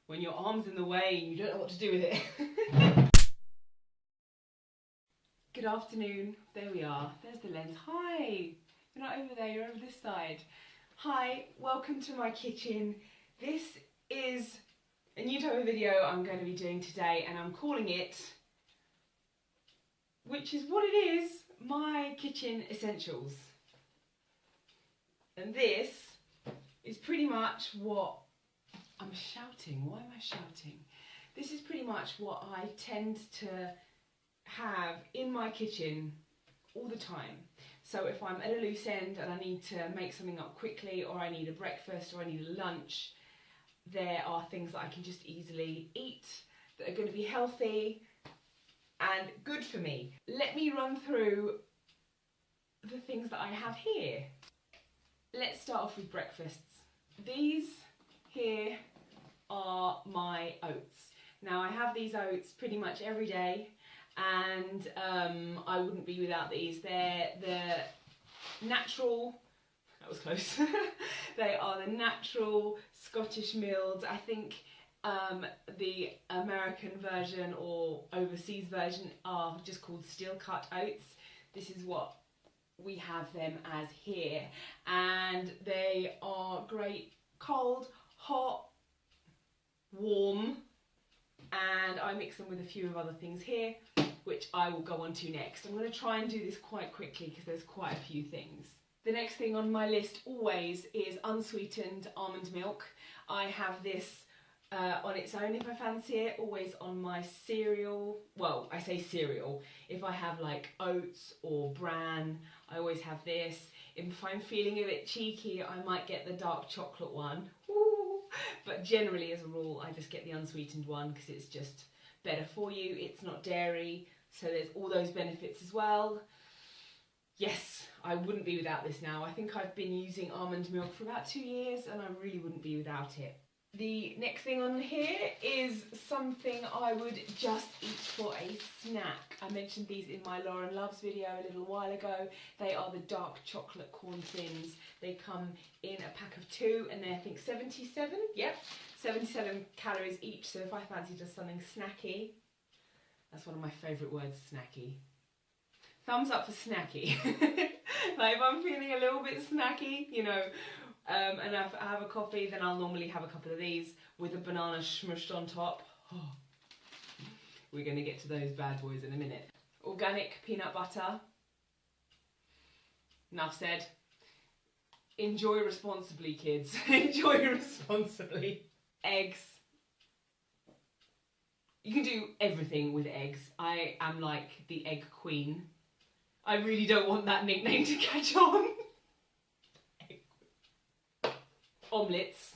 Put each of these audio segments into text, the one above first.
When your arm's in the way and you don't know what to do with it. Good afternoon. There we are. There's the lens. Hi. You're not over there, you're over this side. Hi, welcome to my kitchen. This is a new type of video I'm going to be doing today, and I'm calling it, which is what it is, my kitchen essentials. And this is pretty much what I'm shouting. Why am I shouting? This is pretty much what I tend to have in my kitchen all the time. So if I'm at a loose end and I need to make something up quickly, or I need a breakfast, or I need a lunch, there are things that I can just easily eat that are going to be healthy and good for me. Let me run through the things that I have here. Let's start off with breakfasts. These here are my oats. Now, I have these oats pretty much every day, and I wouldn't be without these. They're the natural, that was close, they are the natural Scottish milled. I think the American version or overseas version are just called steel cut oats. This is what we have them as here, and they are great cold, hot, warm, and I mix them with a few of other things here, which I will go on to next. I'm going to try and do this quite quickly because there's quite a few things. The next thing on my list always is unsweetened almond milk. I have this on its own if I fancy it, always on my cereal. Well, I say cereal. If I have like oats or bran, I always have this. If I'm feeling a bit cheeky, I might get the dark chocolate one. Ooh. But generally, as a rule, I just get the unsweetened one because it's just better for you. It's not dairy, so there's all those benefits as well. Yes, I wouldn't be without this now. I think I've been using almond milk for about 2 years, and I really wouldn't be without it. The next thing on here is something I would just eat for a snack. I mentioned these in my Lauren Loves video a little while ago. They are the dark chocolate corn thins. They come in a pack of 2, and they're, I think, 77? Yep, 77 calories each. So if I fancy just something snacky, that's one of my favourite words, snacky. Thumbs up for snacky. Like if I'm feeling a little bit snacky, you know, and I have a coffee, then I'll normally have a couple of these with a banana smushed on top. Oh, we're going to get to those bad boys in a minute. Organic peanut butter. Enough said. Enjoy responsibly, kids. Enjoy responsibly. Eggs. You can do everything with eggs. I am like the egg queen. I really don't want that nickname to catch on. Omelettes,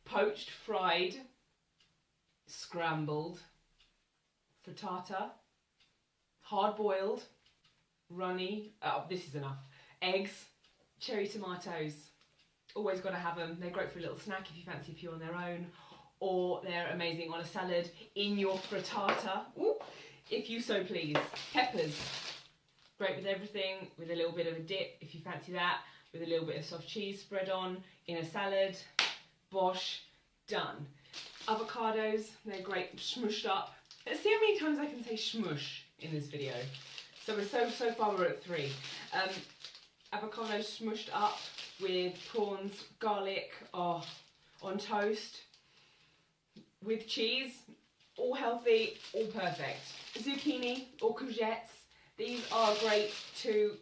poached, fried, scrambled, frittata, hard-boiled, runny, oh, this is enough, eggs, cherry tomatoes, always got to have them. They're great for a little snack if you fancy a few on their own, or they're amazing on a salad in your frittata, ooh, if you so please. Peppers, great with everything, with a little bit of a dip if you fancy that, with a little bit of soft cheese spread on, in a salad, bosh, done. Avocados, they're great, smushed up. Let's see how many times I can say smush in this video. So we're so far we're at 3. Avocados smushed up with prawns, garlic, oh, on toast, with cheese, all healthy, all perfect. Zucchini or courgettes, these are great to,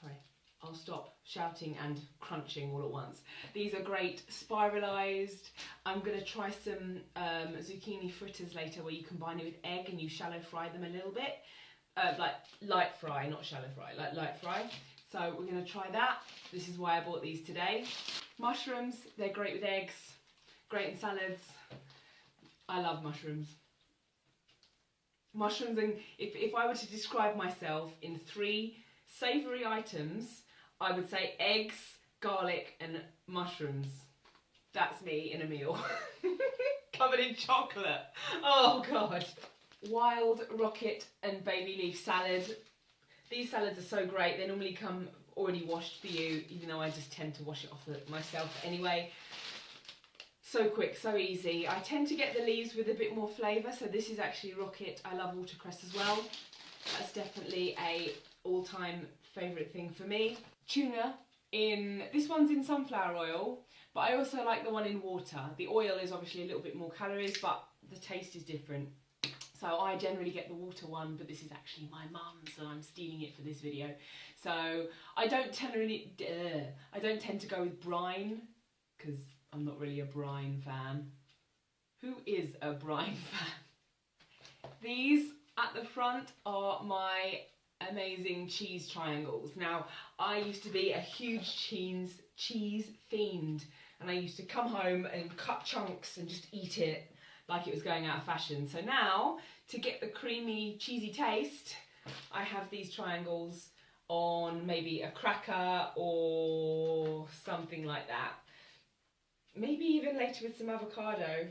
sorry, I'll stop shouting and crunching all at once. These are great spiralised. I'm going to try some zucchini fritters later where you combine it with egg and you shallow fry them a little bit. Like light fry, not shallow fry, like light fry. So we're going to try that. This is why I bought these today. Mushrooms, they're great with eggs, great in salads. I love mushrooms. Mushrooms, and if I were to describe myself in 3 savoury items, I would say eggs, garlic and mushrooms. That's me in a meal. Covered in chocolate. Oh God. Wild rocket and baby leaf salad. These salads are so great. They normally come already washed for you, even though I just tend to wash it off myself anyway. So quick, so easy. I tend to get the leaves with a bit more flavour, so this is actually rocket. I love watercress as well. That's definitely a all-time favourite thing for me. Tuna, this one's in sunflower oil, but I also like the one in water. The oil is obviously a little bit more calories, but the taste is different. So I generally get the water one, but this is actually my mum's, and I'm stealing it for this video. So I don't tend to go with brine, because I'm not really a brine fan. Who is a brine fan? These at the front are my amazing cheese triangles. Now, I used to be a huge cheese fiend, and I used to come home and cut chunks and just eat it like it was going out of fashion. So now, to get the creamy, cheesy taste, I have these triangles on maybe a cracker or something like that. Maybe even later with some avocado.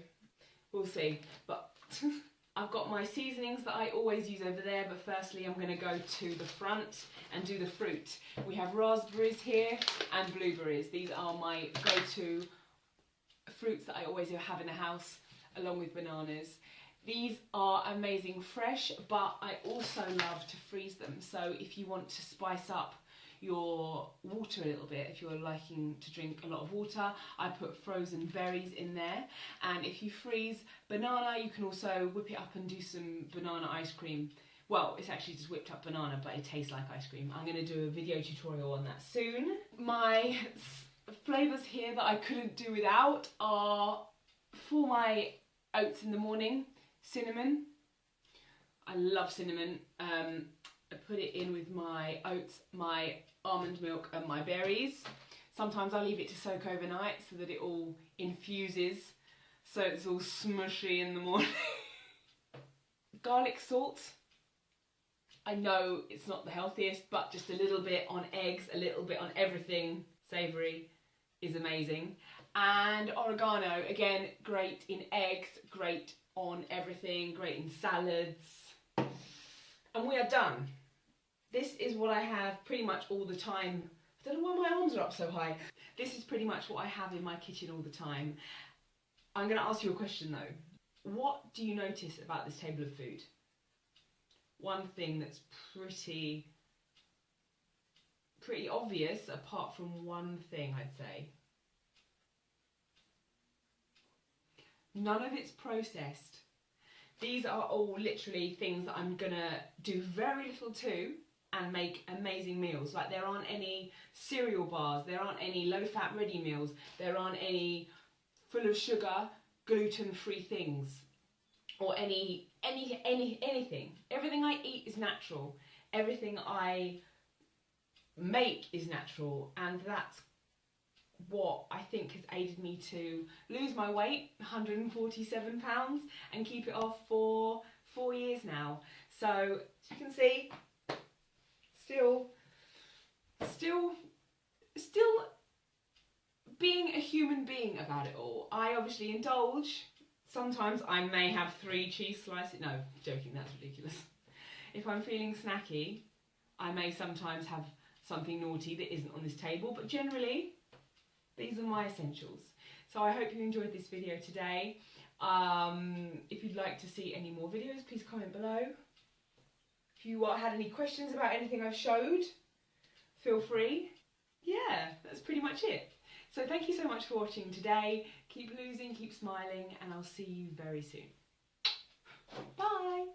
We'll see. But I've got my seasonings that I always use over there, but firstly I'm going to go to the front and do the fruit. We have raspberries here and blueberries. These are my go-to fruits that I always have in the house, along with bananas. These are amazing fresh, but I also love to freeze them. So if you want to spice up your water a little bit, if you're liking to drink a lot of water, I put frozen berries in there. And if you freeze banana, you can also whip it up and do some banana ice cream. Well, it's actually just whipped up banana, but it tastes like ice cream. I'm going to do a video tutorial on that soon. My flavours here that I couldn't do without are, for my oats in the morning, cinnamon. I love cinnamon. I put it in with my oats, my almond milk and my berries. Sometimes I leave it to soak overnight so that it all infuses, so it's all smushy in the morning. Garlic salt. I know it's not the healthiest, but just a little bit on eggs, a little bit on everything savoury is amazing. And oregano, again, great in eggs, great on everything, great in salads. And we are done. This is what I have pretty much all the time. I don't know why my arms are up so high. This is pretty much what I have in my kitchen all the time. I'm going to ask you a question though. What do you notice about this table of food? One thing that's pretty obvious, apart from one thing, I'd say. None of it's processed. These are all literally things that I'm gonna do very little to and make amazing meals. Like, there aren't any cereal bars, there aren't any low-fat ready meals, there aren't any full of sugar, gluten-free things, or anything. Everything I eat is natural. Everything I make is natural, and that's what I think has aided me to lose my weight, 147 pounds, and keep it off for 4 years now. So, as you can see, still being a human being about it all. I obviously indulge. Sometimes I may have 3 cheese slices. No, joking, that's ridiculous. If I'm feeling snacky, I may sometimes have something naughty that isn't on this table, but generally, these are my essentials. So I hope you enjoyed this video today. If you'd like to see any more videos, please comment below. If you had any questions about anything I've showed, feel free. Yeah, that's pretty much it. So thank you so much for watching today. Keep losing, keep smiling, and I'll see you very soon. Bye!